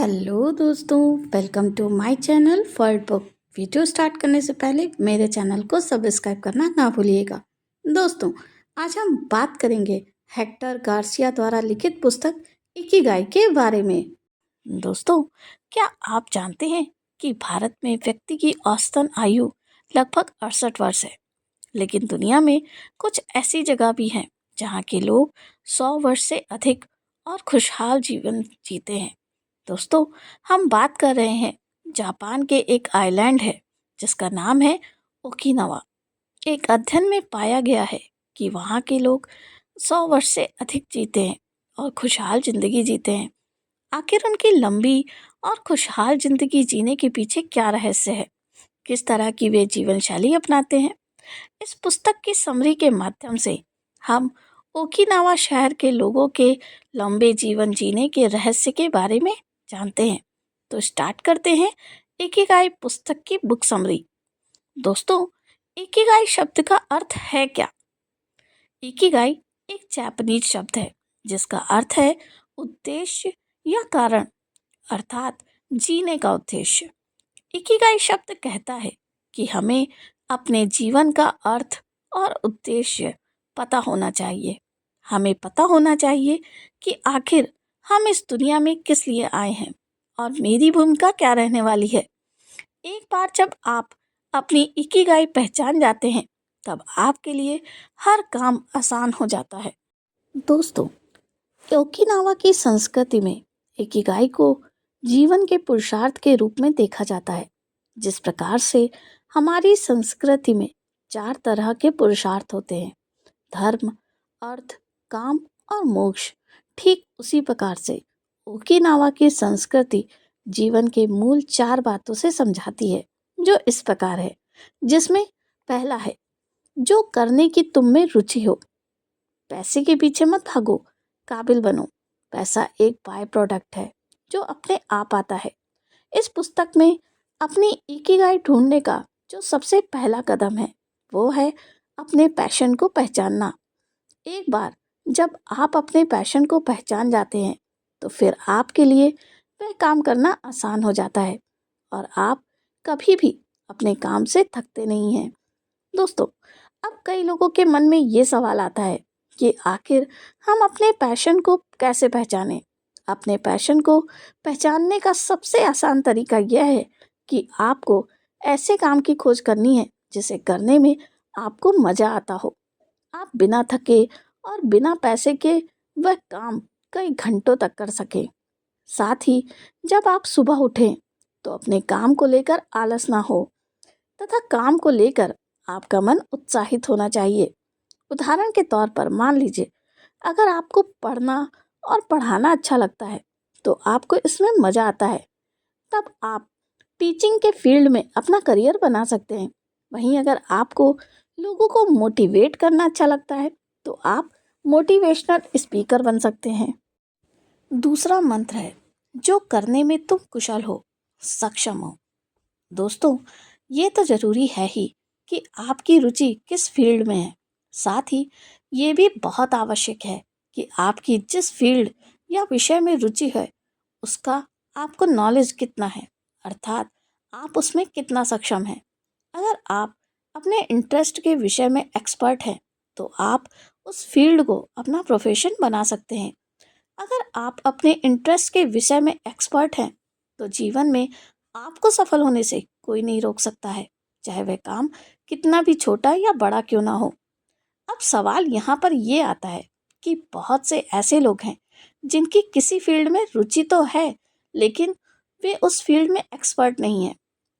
Hello दोस्तों, welcome to my channel world book. Video start करने से पहले मेरे चैनल को सब्सक्राइब करना ना भूलिएगा। दोस्तों, आज हम बात करेंगे हेक्टर गार्सिया द्वारा लिखित पुस्तक इकिगाई के बारे में। दोस्तों, क्या आप जानते हैं कि भारत में व्यक्ति की औसतन आयु लगभग 68 वर्ष है, लेकिन दुनिया में कुछ ऐसी जगह भी हैं जहाँ के लोग 100 वर्ष से अधिक और खुशहाल जीवन जीते हैं। दोस्तों, हम बात कर रहे हैं जापान के एक आइलैंड है जिसका नाम है ओकिनावा। एक अध्ययन में पाया गया है कि वहाँ के लोग 100 वर्ष से अधिक जीते हैं और खुशहाल जिंदगी जीते हैं। आखिर उनकी लंबी और खुशहाल जिंदगी जीने के पीछे क्या रहस्य है, किस तरह की वे जीवन शैली अपनाते हैं, इस पुस्तक की समरी के माध्यम से हम ओकिनावा शहर के लोगों के लंबे जीवन जीने के रहस्य के बारे में जानते हैं। तो स्टार्ट करते हैं इकिगाई पुस्तक की बुक समरी। दोस्तों, इकिगाई शब्द का अर्थ है क्या? इकिगाई एक जापानीज शब्द है जिसका अर्थ है उद्देश्य या कारण, अर्थात जीने का उद्देश्य। इकिगाई शब्द कहता है कि हमें अपने जीवन का अर्थ और उद्देश्य पता होना चाहिए। हमें पता होना चाहिए कि आखिर हम इस दुनिया में किस लिए आए हैं और मेरी भूमिका क्या रहने वाली है। एक बार जब आप अपनी इकिगाई पहचान जाते हैं, तब आपके लिए हर काम आसान हो जाता है। दोस्तों, ओकिनावा की संस्कृति में इकिगाई को जीवन के पुरुषार्थ के रूप में देखा जाता है। जिस प्रकार से हमारी संस्कृति में 4 तरह के पुरुषार्थ होते हैं, धर्म, अर्थ, काम और मोक्ष, ठीक उसी प्रकार से ओकिनावा की संस्कृति जीवन के मूल 4 बातों से समझाती है, जो इस प्रकार है, जिसमें पहला है जो करने की तुम में रुचि हो। पैसे के पीछे मत भागो, काबिल बनो। पैसा एक बाय प्रोडक्ट है जो अपने आप आता है। इस पुस्तक में अपनी इकिगाई ढूंढने का जो सबसे पहला कदम है वो है अपने पैशन को पहचानना। एक बार जब आप अपने पैशन को पहचान जाते हैं तो फिर आपके लिए वह काम करना आसान हो जाता है और आप कभी भी अपने काम से थकते नहीं हैं। दोस्तों, अब कई लोगों के मन में ये सवाल आता है कि आखिर हम अपने पैशन को कैसे पहचानें। अपने पैशन को पहचानने का सबसे आसान तरीका यह है कि आपको ऐसे काम की खोज करनी है जिसे करने में आपको मज़ा आता हो। आप बिना थके और बिना पैसे के वह काम कई घंटों तक कर सकें। साथ ही जब आप सुबह उठें तो अपने काम को लेकर आलस ना हो तथा काम को लेकर आपका मन उत्साहित होना चाहिए। उदाहरण के तौर पर मान लीजिए, अगर आपको पढ़ना और पढ़ाना अच्छा लगता है तो आपको इसमें मज़ा आता है, तब आप टीचिंग के फील्ड में अपना करियर बना सकते हैं। वहीं अगर आपको लोगों को मोटिवेट करना अच्छा लगता है तो आप मोटिवेशनल स्पीकर बन सकते हैं। दूसरा मंत्र है जो करने में तुम कुशल हो, सक्षम हो। दोस्तों, ये तो ज़रूरी है ही कि आपकी रुचि किस फील्ड में है। साथ ही ये भी बहुत आवश्यक है कि आपकी जिस फील्ड या विषय में रुचि है उसका आपको नॉलेज कितना है, अर्थात आप उसमें कितना सक्षम हैं। अगर आप अपने इंटरेस्ट के विषय में एक्सपर्ट हैं तो आप उस फील्ड को अपना प्रोफेशन बना सकते हैं। अगर आप अपने इंटरेस्ट के विषय में एक्सपर्ट हैं तो जीवन में आपको सफल होने से कोई नहीं रोक सकता है, चाहे वह काम कितना भी छोटा या बड़ा क्यों ना हो। अब सवाल यहाँ पर ये आता है कि बहुत से ऐसे लोग हैं जिनकी किसी फील्ड में रुचि तो है लेकिन वे उस फील्ड में एक्सपर्ट नहीं हैं।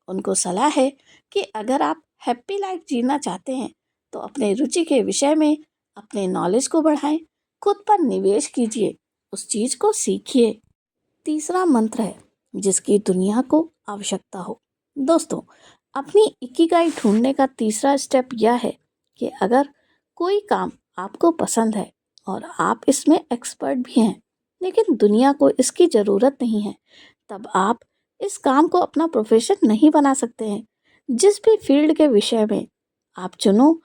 उनको सलाह है कि अगर आप हैप्पी लाइफ जीना चाहते हैं तो अपने रुचि के विषय में अपने नॉलेज को बढ़ाएं, खुद पर निवेश कीजिए, उस चीज़ को सीखिए। तीसरा मंत्र है जिसकी दुनिया को आवश्यकता हो। दोस्तों, अपनी इकिगाई ढूंढने का तीसरा स्टेप यह है कि अगर कोई काम आपको पसंद है और आप इसमें एक्सपर्ट भी हैं लेकिन दुनिया को इसकी ज़रूरत नहीं है, तब आप इस काम को अपना प्रोफेशन नहीं बना सकते हैं। जिस भी फील्ड के विषय में आप चुनो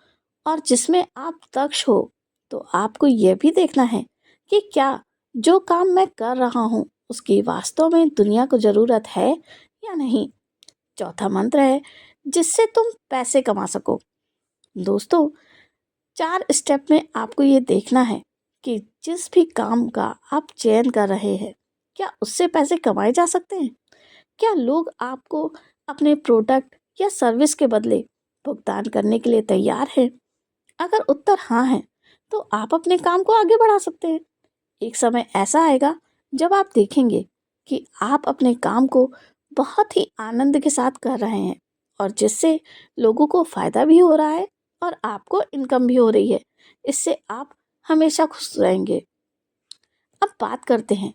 और जिसमें आप दक्ष हो, तो आपको यह भी देखना है कि क्या जो काम मैं कर रहा हूँ उसकी वास्तव में दुनिया को ज़रूरत है या नहीं। चौथा मंत्र है जिससे तुम पैसे कमा सको। दोस्तों, 4 स्टेप में आपको ये देखना है कि जिस भी काम का आप चयन कर रहे हैं, क्या उससे पैसे कमाए जा सकते हैं? क्या लोग आपको अपने प्रोडक्ट या सर्विस के बदले भुगतान करने के लिए तैयार हैं? अगर उत्तर हाँ है, तो आप अपने काम को आगे बढ़ा सकते हैं। एक समय ऐसा आएगा जब आप देखेंगे कि आप अपने काम को बहुत ही आनंद के साथ कर रहे हैं और जिससे लोगों को फ़ायदा भी हो रहा है और आपको इनकम भी हो रही है। इससे आप हमेशा खुश रहेंगे। अब बात करते हैं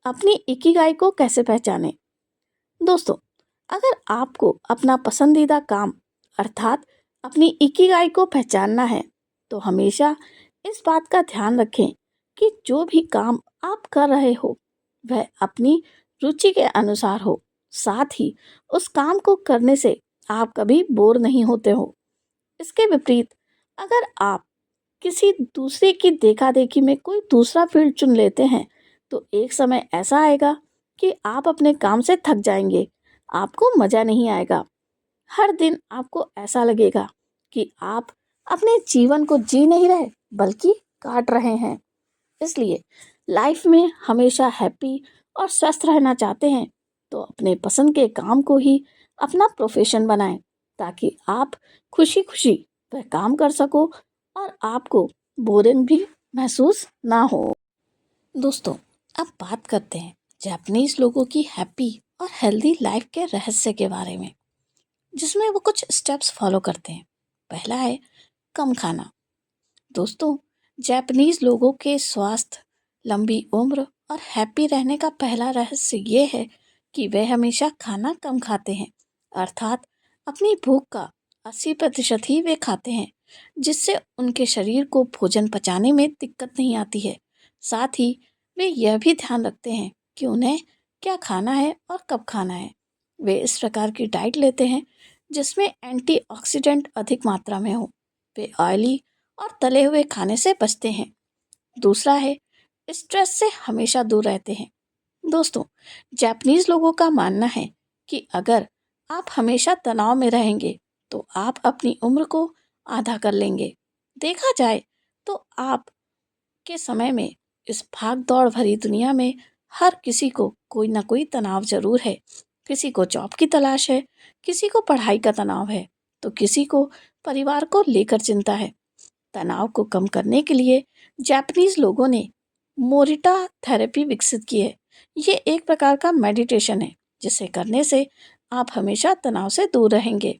अपनी इकिगाई को कैसे पहचानें। दोस्तों, अगर आपको अपना पसंदीदा काम अर्थात अपनी इकिगाई को पहचानना है, तो हमेशा इस बात का ध्यान रखें कि जो भी काम आप कर रहे हो वह अपनी रुचि के अनुसार हो। साथ ही उस काम को करने से आप कभी बोर नहीं होते हो। इसके विपरीत अगर आप किसी दूसरे की देखा देखी में कोई दूसरा फील्ड चुन लेते हैं, तो एक समय ऐसा आएगा कि आप अपने काम से थक जाएंगे, आपको मज़ा नहीं आएगा। हर दिन आपको ऐसा लगेगा कि आप अपने जीवन को जी नहीं रहे बल्कि काट रहे हैं। इसलिए लाइफ में हमेशा हैप्पी और स्वस्थ रहना चाहते हैं, तो अपने पसंद के काम को ही अपना प्रोफेशन बनाएं, ताकि आप खुशी खुशी वह काम कर सको और आपको बोरिंग भी महसूस ना हो। दोस्तों, अब बात करते हैं जापानीज लोगों की हैप्पी और हेल्दी लाइफ के रहस्य के बारे में, जिसमें वो कुछ स्टेप्स फॉलो करते हैं। पहला है कम खाना। दोस्तों, जापानीज लोगों के स्वास्थ्य, लंबी उम्र और हैप्पी रहने का पहला रहस्य ये है कि वे हमेशा खाना कम खाते हैं, अर्थात अपनी भूख का 80% ही वे खाते हैं, जिससे उनके शरीर को भोजन पचाने में दिक्कत नहीं आती है। साथ ही वे यह भी ध्यान रखते हैं कि उन्हें क्या खाना है और कब खाना है। वे इस प्रकार की डाइट लेते हैं जिसमें एंटीऑक्सीडेंट अधिक मात्रा में हो। वे ऑयली और तले हुए खाने से बचते हैं। दूसरा है स्ट्रेस से हमेशा दूर रहते हैं। दोस्तों, जापानीज लोगों का मानना है कि अगर आप हमेशा तनाव में रहेंगे तो आप अपनी उम्र को आधा कर लेंगे। देखा जाए तो आप के समय में इस भाग दौड़ भरी दुनिया में हर किसी को कोई ना कोई तनाव जरूर है। किसी को जॉब की तलाश है, किसी को पढ़ाई का तनाव है, तो किसी को परिवार को लेकर चिंता है। तनाव को कम करने के लिए जापानीज लोगों ने मोरिटा थेरेपी विकसित की है। ये एक प्रकार का मेडिटेशन है जिसे करने से आप हमेशा तनाव से दूर रहेंगे।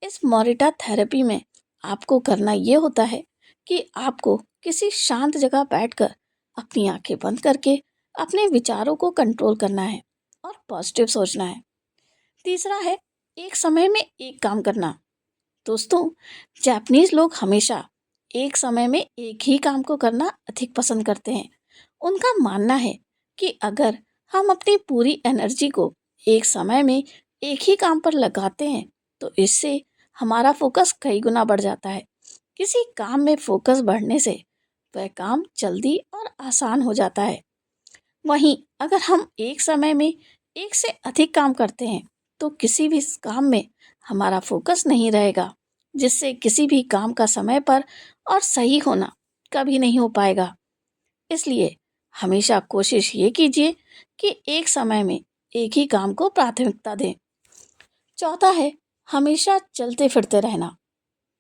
इस मोरिटा थेरेपी में आपको करना ये होता है कि आपको किसी शांत जगह बैठकर अपनी आंखें बंद करके अपने विचारों को कंट्रोल करना है और पॉजिटिव सोचना है। तीसरा है एक समय में एक काम करना। दोस्तों, जापानीज लोग हमेशा एक समय में एक ही काम को करना अधिक पसंद करते हैं। उनका मानना है कि अगर हम अपनी पूरी एनर्जी को एक समय में एक ही काम पर लगाते हैं, तो इससे हमारा फोकस कई गुना बढ़ जाता है। किसी काम में फोकस बढ़ने से वह काम जल्दी और आसान हो जाता है। वहीं अगर हम एक समय में एक से अधिक काम करते हैं, तो किसी भी काम में हमारा फोकस नहीं रहेगा, जिससे किसी भी काम का समय पर और सही होना कभी नहीं हो पाएगा। इसलिए हमेशा कोशिश ये कीजिए कि एक समय में एक ही काम को प्राथमिकता दें। चौथा है हमेशा चलते फिरते रहना।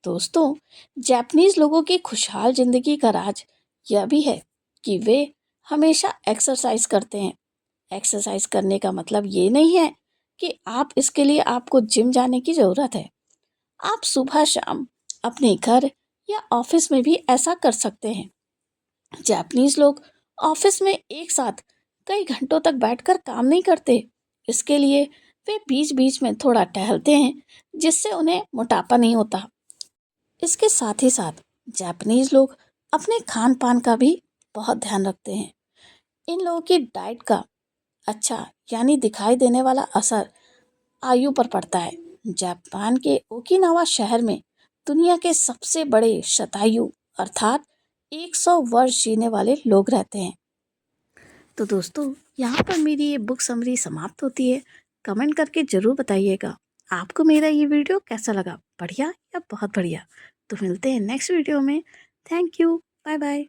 दोस्तों, जापानीज लोगों की खुशहाल जिंदगी का राज यह भी है कि वे हमेशा एक्सरसाइज करते हैं। एक्सरसाइज करने का मतलब ये नहीं है कि आप इसके लिए आपको जिम जाने की ज़रूरत है। आप सुबह शाम अपने घर या ऑफिस में भी ऐसा कर सकते हैं। जापानीज लोग ऑफिस में एक साथ कई घंटों तक बैठकर काम नहीं करते। इसके लिए वे बीच बीच में थोड़ा टहलते हैं, जिससे उन्हें मोटापा नहीं होता। इसके साथ ही साथ जापानीज लोग अपने खान पान का भी बहुत ध्यान रखते हैं। इन लोगों की डाइट का अच्छा यानी दिखाई देने वाला असर आयु पर पड़ता है। जापान के ओकिनावा शहर में दुनिया के सबसे बड़े शतायु अर्थात 100 वर्ष जीने वाले लोग रहते हैं। तो दोस्तों यहाँ पर मेरी ये बुक समरी समाप्त होती है। कमेंट करके ज़रूर बताइएगा आपको मेरा ये वीडियो कैसा लगा, बढ़िया या बहुत बढ़िया। तो मिलते हैं नेक्स्ट वीडियो में। Thank you, bye bye.